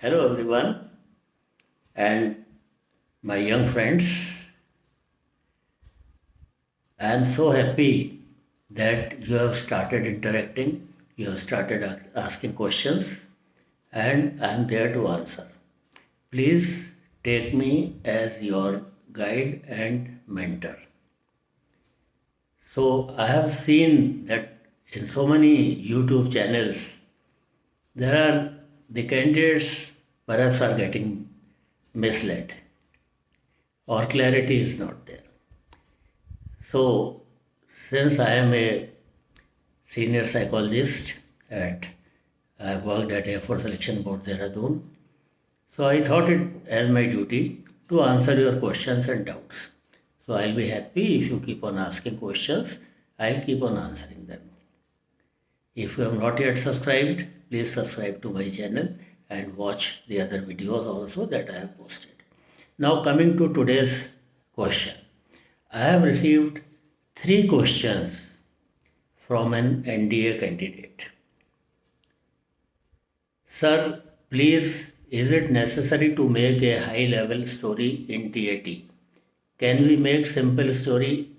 Hello everyone and my young friends. I am so happy that you have started interacting, you have started asking questions, and I am there to answer. Please take me as your guide and mentor. So I have seen that in so many YouTube channels there are the candidates perhaps are getting misled or clarity is not there. So, since I am a senior psychologist at I have worked at Airforce Selection Board Dehradun, so I thought it as my duty to answer your questions and doubts. So I'll be happy if you keep on asking questions. I'll keep on answering them. If you have not yet subscribed, please subscribe to my channel and watch the other videos also that I have posted. Now coming to today's question. I have received 3 questions from an NDA candidate. Sir, please, is it necessary to make a high level story in TAT? Can we make simple story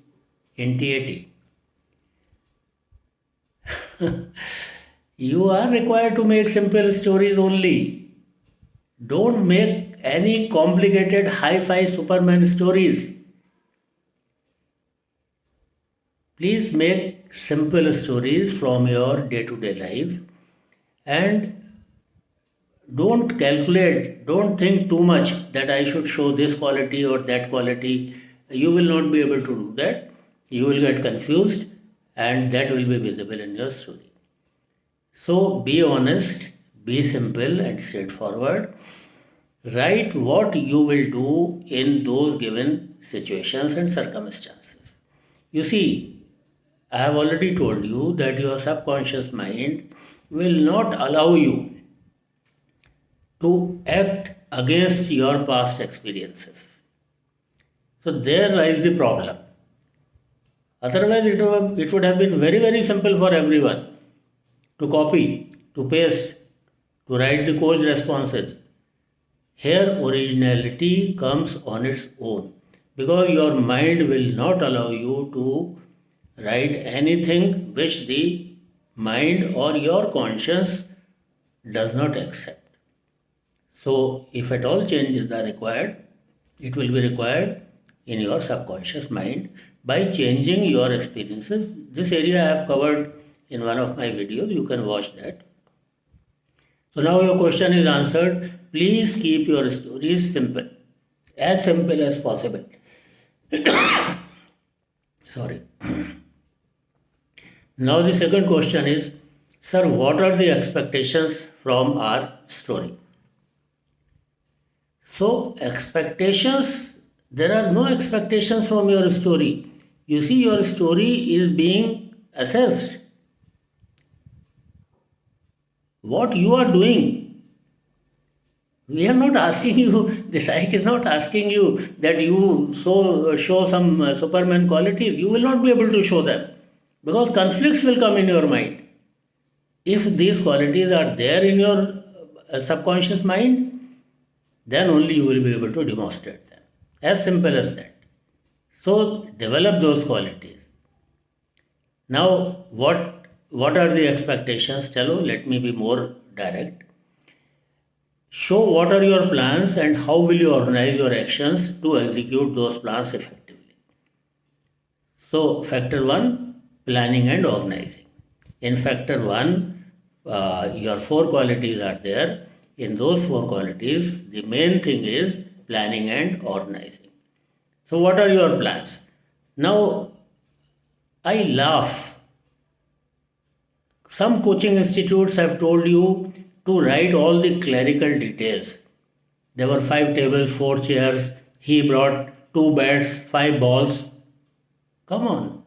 in TAT? You are required to make simple stories only. Don't make any complicated hi-fi Superman stories. Please make simple stories from your day-to-day life and don't calculate, don't think too much that I should show this quality or that quality. You will not be able to do that. You will get confused and that will be visible in your story. So be honest, be simple and straightforward. Write what you will do in those given situations and circumstances. You see, I have already told you that your subconscious mind will not allow you to act against your past experiences. So there lies the problem. Otherwise, it would have been very, very simple for everyone to copy, to paste, to write the coach responses. Here, originality comes on its own because your mind will not allow you to write anything which the mind or your conscience does not accept. So, if at all changes are required, it will be required in your subconscious mind by changing your experiences. This area I have covered in one of my videos, you can watch that. So now your question is answered. Please keep your stories simple as possible. Sorry. Now the second question is, sir, what are the expectations from our story? So expectations, there are no expectations from your story. You see, your story is being assessed. What you are doing, we are not asking you, the psych is not asking you that you show some Superman qualities. You will not be able to show them because conflicts will come in your mind. If these qualities are there in your subconscious mind, then only you will be able to demonstrate them. As simple as that. So develop those qualities. Now, what are the expectations? Chalo, let me be more direct. Show what are your plans and how will you organize your actions to execute those plans effectively. So, factor 1, planning and organizing. In factor 1, your 4 qualities are there. In those 4 qualities, the main thing is planning and organizing. So, what are your plans? Now, I laugh. Some coaching institutes have told you to write all the clerical details. There were 5 tables, 4 chairs. He brought 2 bats, 5 balls. Come on.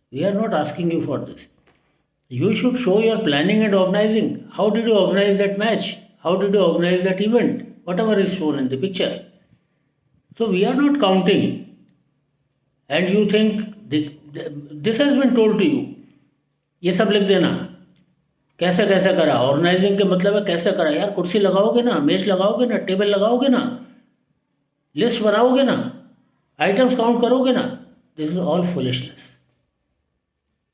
We are not asking you for this. You should show your planning and organizing. How did you organize that match? How did you organize that event? Whatever is shown in the picture. So we are not counting. And you think this has been told to you. ये सब लिख देना कैसे कैसे करा, organising के मतलब है कैसे करा यार, कुर्सी लगाओगे ना, मेज लगाओगे ना, टेबल लगाओगे ना, लिस्ट बनाओगे ना, आइटम्स काउंट करोगे ना, this is all foolishness.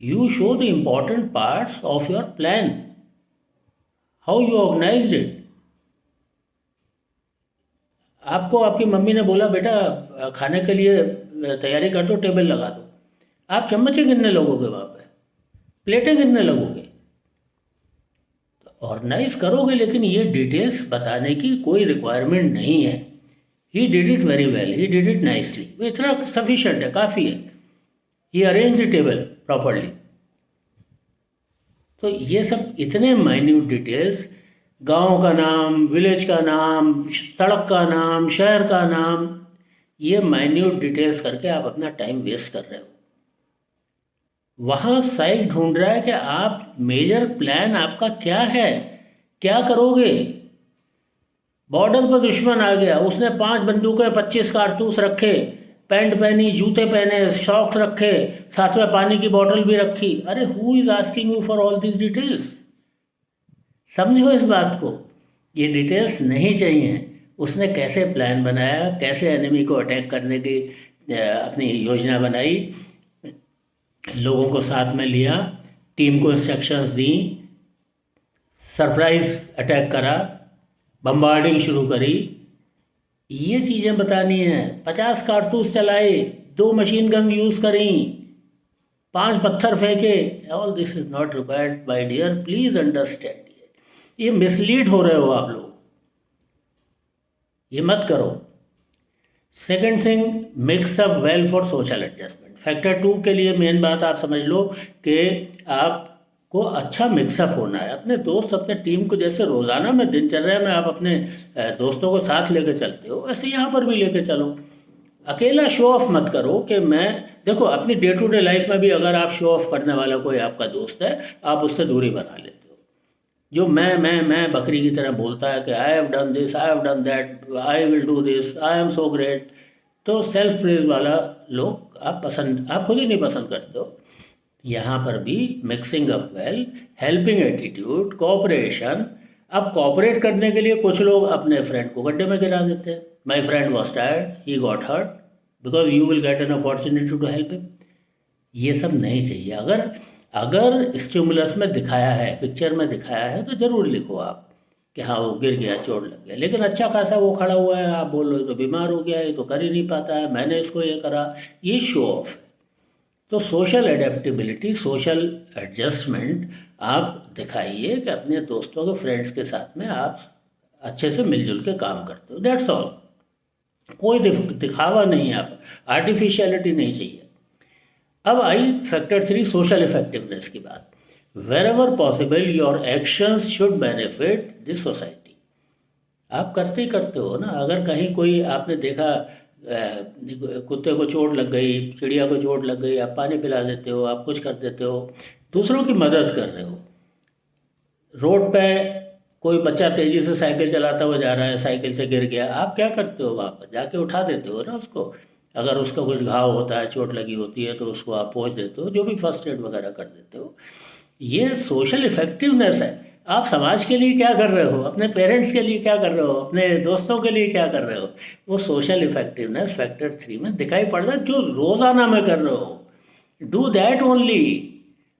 You show the important parts of your plan, how you organized it. आपको आपकी मम्मी ने बोला बेटा खाने के लिए तैयारी कर दो, टेबल लगा दो. आप चम्मचें गिनने लगोगे वहाँ पे, प्लेटें गिनने लगोगे. ऑर्गेनाइज करोगे लेकिन ये डिटेल्स बताने की कोई रिक्वायरमेंट नहीं है. He did it very well, he did it nicely, वो इतना सफिशेंट है, काफ़ी है. ही अरेंज द टेबल प्रॉपरली. तो ये सब इतने माइन्यूट डिटेल्स, गांव का नाम, विलेज का नाम, सड़क का नाम, शहर का नाम, ये माइन्यूट डिटेल्स करके आप अपना टाइम वेस्ट कर रहे हो. वहाँ साइट ढूंढ रहा है कि आप मेजर प्लान आपका क्या है, क्या करोगे. बॉर्डर पर दुश्मन आ गया, उसने 5 बंदूकें 25 कारतूस रखे, पैंट पहनी, जूते पहने, सॉक्स रखे, साथ में पानी की बोतल भी रखी. अरे who is asking you for all this details. समझो इस बात को, ये डिटेल्स नहीं चाहिए. उसने कैसे प्लान बनाया, कैसे एनिमी को अटैक करने की अपनी योजना बनाई, लोगों को साथ में लिया, टीम को इंस्ट्रक्शंस दी, सरप्राइज अटैक करा, बम्बार्डिंग शुरू करी, ये चीज़ें बतानी है. 50 कारतूस चलाए, 2 मशीन गन यूज़ करी, 5 पत्थर फेंके. All this is not required my dear, please understand. ये मिसलीड हो रहे हो आप लोग, ये मत करो. Second thing, mix up well for social adjustment. Factor 2 के लिए मेन बात आप समझ लो कि आपको अच्छा मिक्सअप होना है. अपने दोस्त, अपने टीम को जैसे रोज़ाना में दिनचर्या में आप अपने दोस्तों को साथ लेके चलते हो, वैसे यहाँ पर भी लेके चलो. अकेला शो ऑफ मत करो कि मैं, देखो अपनी डे टू डे लाइफ में भी अगर आप शो ऑफ करने वाला कोई आपका दोस्त है, आप उससे दूरी बना लेते हो. जो मैं बकरी की तरह बोलता है कि I have done this, I have done that, I will do this, I am so great, तो सेल्फ प्रेज वाला लोग आप खुद ही नहीं पसंद करते हो. यहाँ पर भी mixing up well, helping attitude, cooperation. अब कोऑपरेट करने के लिए कुछ लोग अपने फ्रेंड को गड्ढे में गिरा देते हैं. My friend was tired, he got hurt, because you will get an opportunity to help him. ये सब नहीं चाहिए. अगर स्टिमुलस में दिखाया है, पिक्चर में दिखाया है, तो ज़रूर लिखो आप कि हाँ वो गिर गया, चोट लग गया, लेकिन अच्छा खासा वो खड़ा हुआ है, आप बोल रहे हो तो बीमार हो गया है, तो कर ही नहीं पाता है, मैंने इसको ये करा, ये शो ऑफ है. तो सोशल एडेप्टेबिलिटी, सोशल एडजस्टमेंट आप दिखाइए कि अपने दोस्तों के, फ्रेंड्स के साथ में आप अच्छे से मिलजुल के काम करते हो. That's all. कोई दिखावा नहीं है, आप आर्टिफिशियलिटी नहीं चाहिए. अब आई फैक्टर 3, सोशल इफेक्टिवनेस की बात. Wherever possible your actions should benefit this society. आप करते ही करते हो ना. अगर कहीं कोई आपने देखा कुत्ते को चोट लग गई, चिड़िया को चोट लग गई, आप पानी पिला देते हो, आप कुछ कर देते हो, दूसरों की मदद कर रहे हो. रोड पे कोई बच्चा तेज़ी से साइकिल चलाता हुआ जा रहा है, साइकिल से गिर गया, आप क्या करते हो, वहाँ पर जाके उठा देते हो ना उसको. अगर उसका कुछ घाव होता है, चोट लगी होती है, तो उसको आप पहुँच देते हो, जो भी फर्स्ट एड वगैरह कर देते हो. ये सोशल इफेक्टिवनेस है. आप समाज के लिए क्या कर रहे हो, अपने पेरेंट्स के लिए क्या कर रहे हो, अपने दोस्तों के लिए क्या कर रहे हो, वो सोशल इफेक्टिवनेस फैक्टर 3 में दिखाई पड़ रहा है. जो रोज़ाना में कर रहे हो, डू दैट ओनली.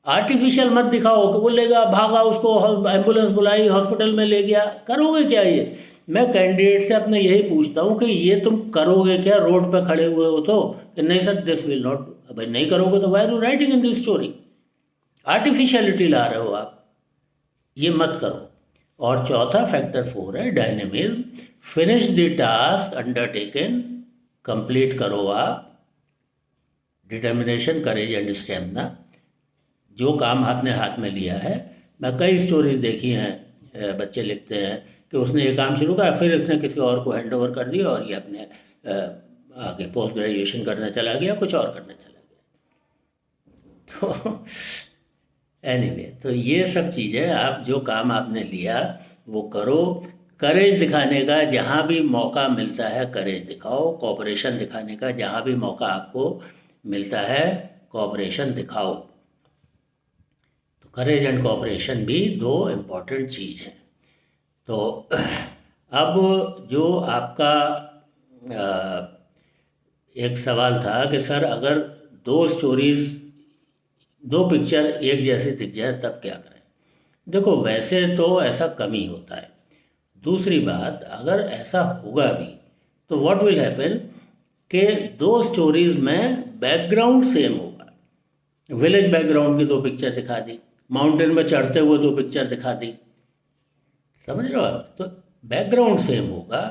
आर्टिफिशियल मत दिखाओ कि वो लेगा, भागा, उसको एम्बुलेंस बुलाई, हॉस्पिटल में ले गया. करोगे क्या ये? मैं कैंडिडेट से अपने यही पूछता हूँ कि ये तुम करोगे क्या, रोड पर खड़े हुए हो तो, कि नहीं सर दिस विल नॉट. भाई नहीं करोगे तो why are you writing in this story. Artificiality ला रहे हो आप, ये मत करो. और चौथा फैक्टर 4 है dynamism. Finish the task undertaken. Complete करो आप. Determination, courage and stamina. जो काम आपने हाथ में लिया है, मैं कई स्टोरीज देखी हैं, बच्चे लिखते हैं कि उसने ये काम शुरू करा, फिर उसने किसी और को हैंड ओवर कर दिया, और ये अपने आगे पोस्ट ग्रेजुएशन करने चला गया, कुछ और करने चला गया. तो एनीवे, तो ये सब चीज़ें, आप जो काम आपने लिया वो करो. करेज दिखाने का जहाँ भी मौका मिलता है करेज दिखाओ. कोऑपरेशन दिखाने का जहाँ भी मौका आपको मिलता है कोऑपरेशन दिखाओ. तो करेज एंड कोऑपरेशन भी दो इम्पॉर्टेंट चीज़ हैं। तो अब जो आपका एक सवाल था कि सर अगर दो स्टोरीज, दो पिक्चर एक जैसे दिख जाए तब क्या करें। देखो वैसे तो ऐसा कम ही होता है। दूसरी बात, अगर ऐसा होगा भी तो व्हाट विल हैपन कि दो स्टोरीज में बैकग्राउंड सेम होगा। विलेज बैकग्राउंड की दो पिक्चर दिखा दी, माउंटेन में चढ़ते हुए दो पिक्चर दिखा दी, समझ रहे हो आप। तो बैकग्राउंड सेम होगा,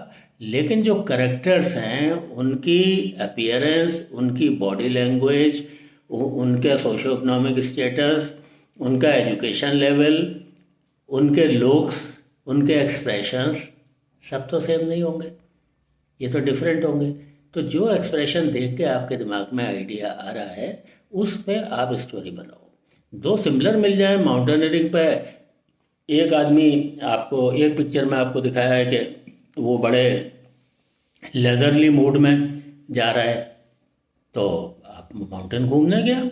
लेकिन जो करेक्टर्स हैं उनकी अपीयरेंस, उनकी बॉडी लैंग्वेज, उनके सोशो इकोनॉमिक स्टेटस, उनका एजुकेशन लेवल, उनके लुक्स, उनके एक्सप्रेशंस सब तो सेम नहीं होंगे, ये तो डिफरेंट होंगे। तो जो एक्सप्रेशन देख के आपके दिमाग में आइडिया आ रहा है उस पे आप स्टोरी बनाओ। दो सिमिलर मिल जाए माउंटेनियरिंग पे, एक आदमी आपको एक पिक्चर में आपको दिखाया है कि वो बड़े लेजरली मूड में जा रहा है, तो आप माउंटेन घूमने गया।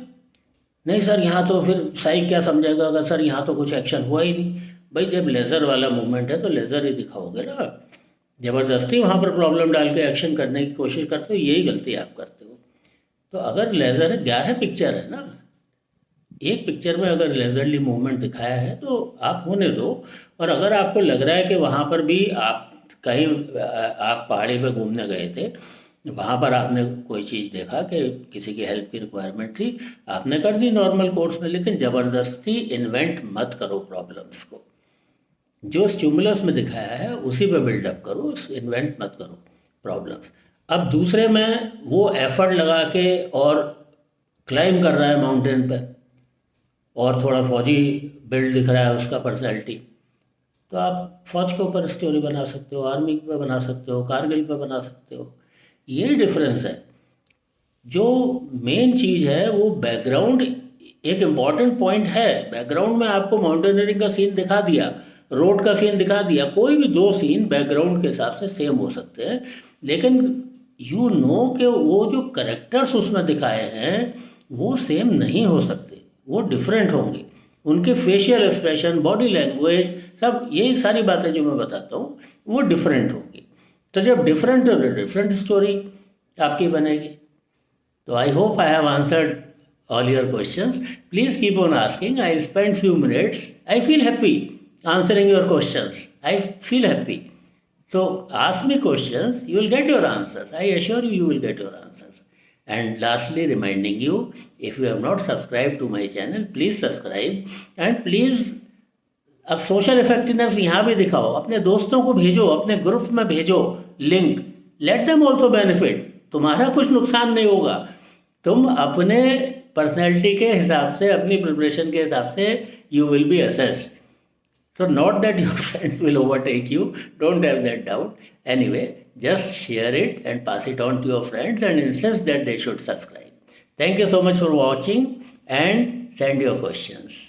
नहीं सर यहाँ तो फिर साई क्या समझेगा अगर सर यहाँ तो कुछ एक्शन हुआ ही नहीं। भाई जब लेज़र वाला मूवमेंट है तो लेज़र ही दिखाओगे ना, ज़बरदस्ती वहाँ पर प्रॉब्लम डाल के एक्शन करने की कोशिश करते हो, यही गलती आप करते हो। तो अगर लेज़र है, 11 पिक्चर है ना, एक पिक्चर में अगर लेजरली मूवमेंट दिखाया है तो आप होने दो। और अगर आपको लग रहा है कि वहाँ पर भी आप कहीं आप पहाड़ी पे घूमने गए थे, वहाँ पर आपने कोई चीज़ देखा कि किसी की हेल्प की रिक्वायरमेंट थी, आपने कर दी नॉर्मल कोर्स में, लेकिन ज़बरदस्ती इन्वेंट मत करो प्रॉब्लम्स को। जो स्टिमुलस में दिखाया है उसी पे बिल्डअप करो, इन्वेंट मत करो प्रॉब्लम्स। अब दूसरे में वो एफर्ट लगा के और क्लाइम कर रहा है माउंटेन पे, और थोड़ा फौजी बिल्ड दिख रहा है उसका पर्सनैलिटी, तो आप फौज के ऊपर स्टोरी बना सकते हो, आर्मी पे बना सकते हो, कारगिल पे बना सकते हो। ये डिफरेंस है। जो मेन चीज़ है वो बैकग्राउंड एक इम्पॉर्टेंट पॉइंट है। बैकग्राउंड में आपको माउंटेनियरिंग का सीन दिखा दिया, रोड का सीन दिखा दिया, कोई भी दो सीन बैकग्राउंड के हिसाब से सेम हो सकते हैं, लेकिन यू नो कि वो जो करेक्टर्स उसमें दिखाए हैं वो सेम नहीं हो सकते, वो डिफरेंट होंगे। उनके फेशियल एक्सप्रेशन, बॉडी लैंग्वेज, सब यही सारी बातें जो मैं बताता हूँ वो डिफरेंट होंगी। तो जब डिफरेंट हो तो डिफरेंट स्टोरी आपकी बनेगी। So I hope I have answered all your questions. Please keep on asking. I spent few minutes. I feel happy answering your questions. I feel happy. So ask me questions. You will get your answers. I assure you, you will get your answers. And lastly, reminding you, if you have not subscribed to my channel, please subscribe and please अब social effectiveness यहाँ भी दिखाओ, अपने दोस्तों को भेजो, अपने group में भेजो link, let them also benefit. तुम्हारा कुछ नुकसान नहीं होगा, तुम अपने पर्सनैलिटी के हिसाब से, अपनी प्रिपरेशन के हिसाब से you will be assessed. So not that your friends will overtake you, don't have that doubt. Anyway, just share it and pass it on to your friends and insist that they should subscribe. Thank you so much for watching and send your questions.